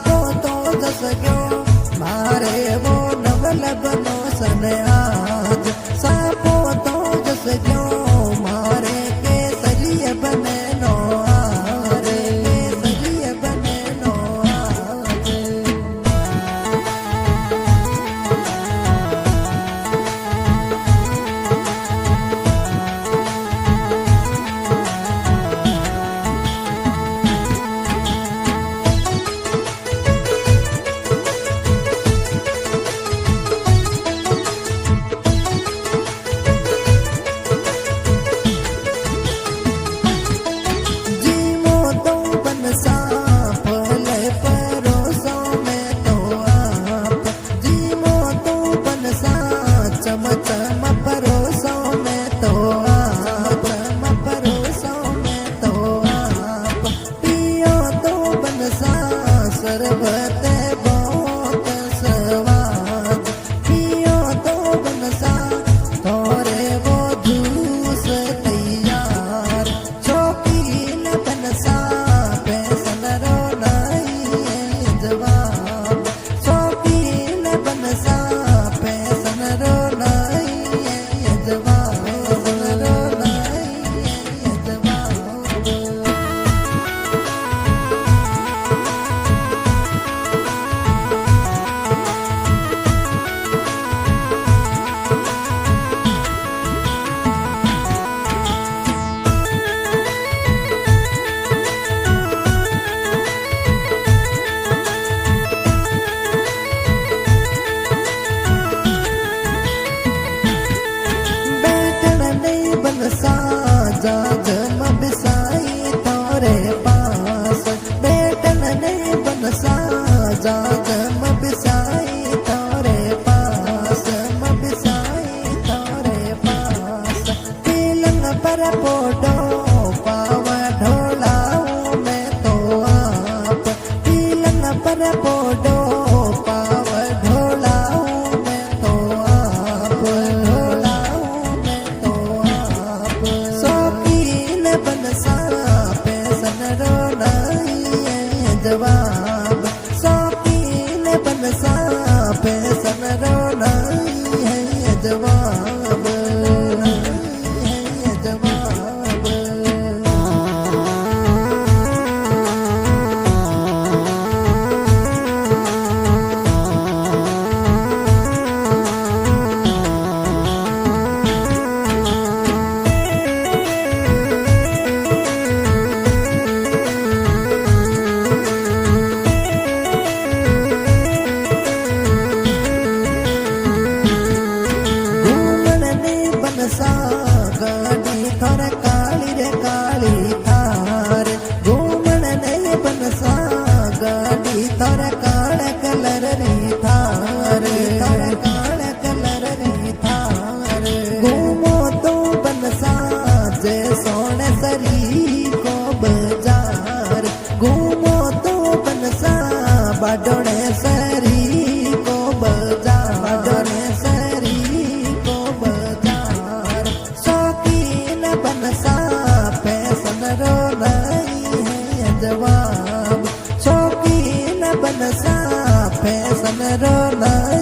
सापो तो जस गयो मारे वो नवल बनो सने आज सापो तो जस गयो मारे के सलिए बने नो आरे सलिए बने नो आरे जवाब सौकीन बनसा फैसन रो नहीं है जवाब है जवाब गाड़ी थोर काली रे काली थार घूमन नहीं बनसा गाड़ी थोर काल कलर री थार थोर काल कलर री थार घूमो तो बनसा जे सोने सरी को बाजार घूमो तो बनसा बाडोड़े सरी को बाजार बाडोड़े सरी को बाजार शौकीन बनसा फैसन रो नहीं है जवाब शौकीन बनसा फैसन रो नहीं